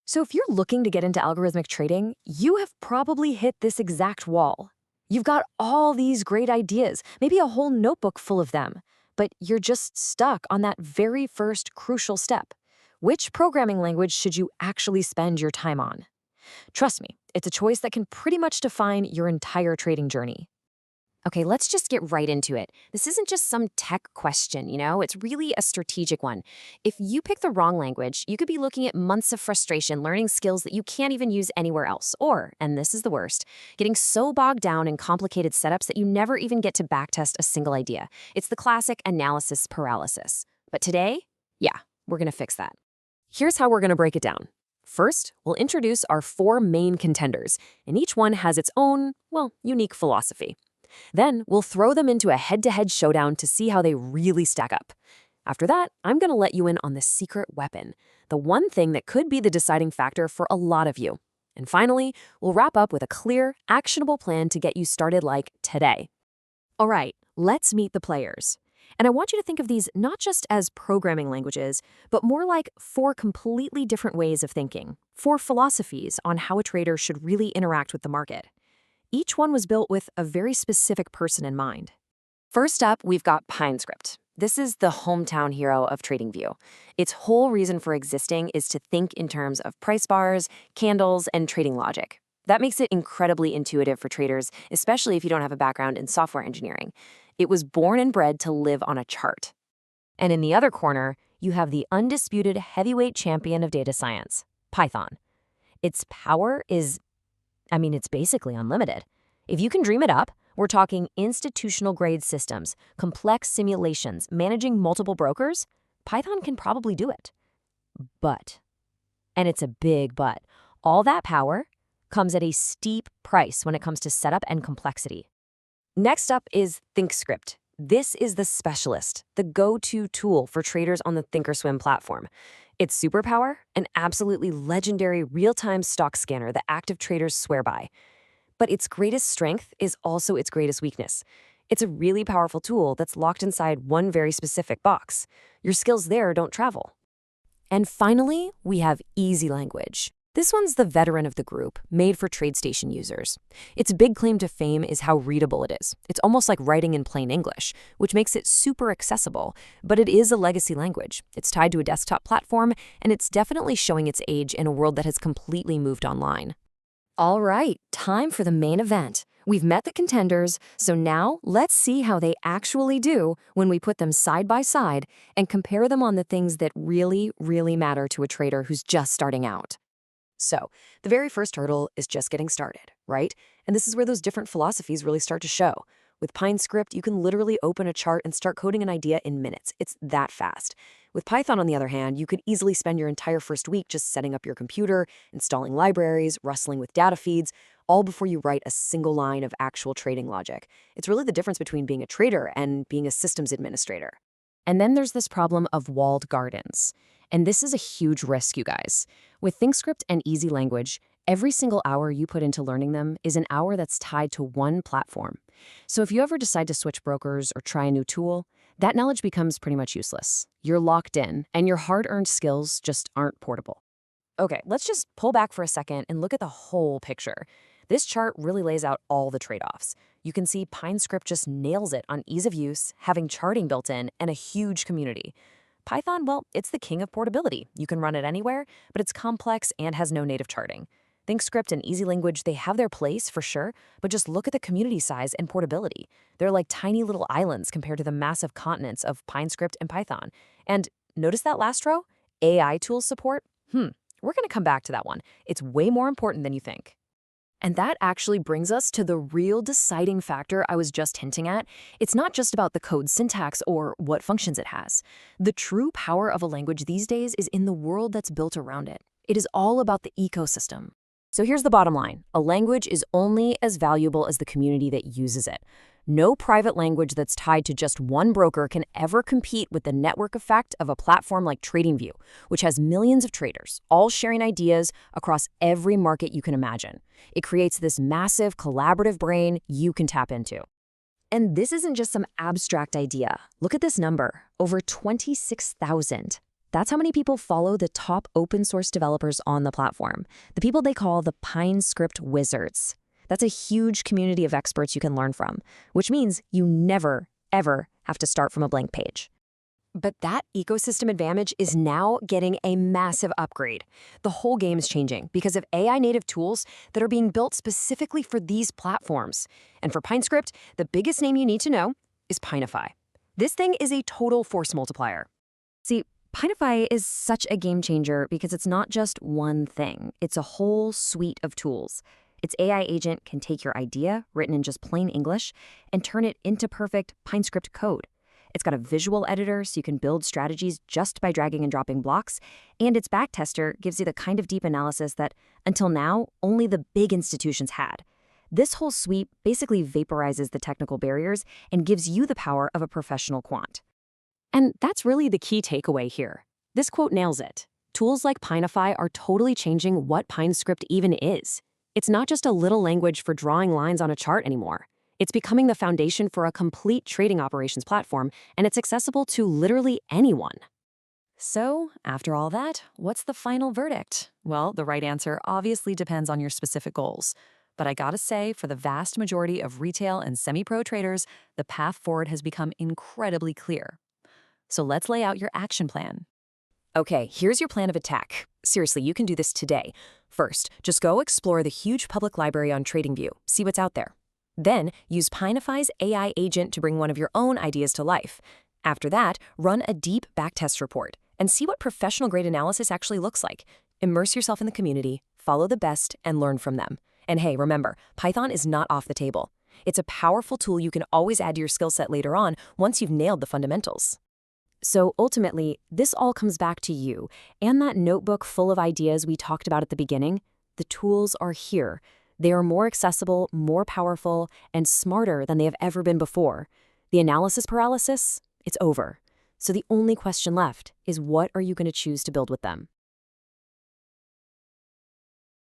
So if you're looking to get into algorithmic trading, you have probably hit this exact wall. You've got all these great ideas, maybe a whole notebook full of them, but you're just stuck on that very first crucial step. Which programming language should you actually spend your time on? Trust me, it's a choice that can pretty much define your entire trading journey. Okay, let's just get right into it. This isn't just some tech question, it's really a strategic one. If you pick the wrong language, you could be looking at months of frustration learning skills that you can't even use anywhere else. Or, and this is the worst, getting so bogged down in complicated setups that you never even get to backtest a single idea. It's the classic analysis paralysis. But today, yeah, we're going to fix that. Here's how we're going to break it down. First, we'll introduce our 4 main contenders, and each one has its own, unique philosophy. Then we'll throw them into a head-to-head showdown to see how they really stack up. After that, I'm going to let you in on the secret weapon, the one thing that could be the deciding factor for a lot of you. And finally, we'll wrap up with a clear, actionable plan to get you started like today. All right, let's meet the players. And I want you to think of these not just as programming languages, but more like 4 completely different ways of thinking, 4 philosophies on how a trader should really interact with the market. Each one was built with a very specific person in mind. First up, we've got Pineify. This is the hometown hero of TradingView. Its whole reason for existing is to think in terms of price bars, candles, and trading logic. That makes it incredibly intuitive for traders, especially if you don't have a background in software engineering. It was born and bred to live on a chart. And in the other corner, you have the undisputed heavyweight champion of data science, Python. Its power is it's basically unlimited. If you can dream it up, we're talking institutional-grade systems, complex simulations, managing multiple brokers. Python can probably do it. But, and it's a big but, all that power comes at a steep price when it comes to setup and complexity. Next up is ThinkScript. This is the specialist, the go-to tool for traders on the Thinkorswim platform. Its superpower, an absolutely legendary real-time stock scanner that active traders swear by. But its greatest strength is also its greatest weakness. It's a really powerful tool that's locked inside one very specific box. Your skills there don't travel. And finally, we have Easy Language. This one's the veteran of the group, made for TradeStation users. Its big claim to fame is how readable it is. It's almost like writing in plain English, which makes it super accessible, but it is a legacy language. It's tied to a desktop platform, and it's definitely showing its age in a world that has completely moved online. All right, time for the main event. We've met the contenders, so now let's see how they actually do when we put them side by side and compare them on the things that really, really matter to a trader who's just starting out. So, the very first hurdle is just getting started, right? And this is where those different philosophies really start to show. With Pineify, you can literally open a chart and start coding an idea in minutes. It's that fast. With Python, on the other hand, you could easily spend your entire first week just setting up your computer, installing libraries, wrestling with data feeds, all before you write a single line of actual trading logic. It's really the difference between being a trader and being a systems administrator. And then there's this problem of walled gardens. And this is a huge risk, you guys. With ThinkScript and Easy Language, every single hour you put into learning them is an hour that's tied to one platform. So if you ever decide to switch brokers or try a new tool, that knowledge becomes pretty much useless. You're locked in, and your hard-earned skills just aren't portable. Okay, let's just pull back for a second and look at the whole picture. This chart really lays out all the trade-offs. You can see Pineify just nails it on ease of use, having charting built in, and a huge community. Python, well, it's the king of portability. You can run it anywhere, but it's complex and has no native charting. ThinkScript and Easy Language, they have their place for sure, but just look at the community size and portability. They're like tiny little islands compared to the massive continents of Pinescript and Python. And notice that last row? AI tool support? We're going to come back to that one. It's way more important than you think. And that actually brings us to the real deciding factor I was just hinting at. It's not just about the code syntax or what functions it has. The true power of a language these days is in the world that's built around it. It is all about the ecosystem. So here's the bottom line. A language is only as valuable as the community that uses it. No private language that's tied to just one broker can ever compete with the network effect of a platform like TradingView, which has millions of traders, all sharing ideas across every market you can imagine. It creates this massive collaborative brain you can tap into. And this isn't just some abstract idea. Look at this number, over 26,000. That's how many people follow the top open source developers on the platform, the people they call the Pinescript wizards. That's a huge community of experts you can learn from, which means you never, ever have to start from a blank page. But that ecosystem advantage is now getting a massive upgrade. The whole game is changing because of AI native tools that are being built specifically for these platforms. And for Pinescript, the biggest name you need to know is Pineify. This thing is a total force multiplier. See, Pineify is such a game changer because it's not just one thing. It's a whole suite of tools. Its AI agent can take your idea, written in just plain English, and turn it into perfect Pinescript code. It's got a visual editor so you can build strategies just by dragging and dropping blocks, and its backtester gives you the kind of deep analysis that, until now, only the big institutions had. This whole suite basically vaporizes the technical barriers and gives you the power of a professional quant. And that's really the key takeaway here. This quote nails it. Tools like Pineify are totally changing what Pinescript even is. It's not just a little language for drawing lines on a chart anymore. It's becoming the foundation for a complete trading operations platform, and it's accessible to literally anyone. So, after all that, what's the final verdict? Well, the right answer obviously depends on your specific goals. But I gotta say, for the vast majority of retail and semi-pro traders, the path forward has become incredibly clear. So let's lay out your action plan. Okay, here's your plan of attack. Seriously, you can do this today. First, just go explore the huge public library on TradingView, see what's out there. Then, use Pineify's AI agent to bring one of your own ideas to life. After that, run a deep backtest report and see what professional-grade analysis actually looks like. Immerse yourself in the community, follow the best, and learn from them. And hey, remember, Python is not off the table. It's a powerful tool you can always add to your skill set later on once you've nailed the fundamentals. So ultimately, this all comes back to you and that notebook full of ideas we talked about at the beginning. The tools are here. They are more accessible, more powerful, and smarter than they have ever been before. The analysis paralysis, it's over. So the only question left is, what are you going to choose to build with them?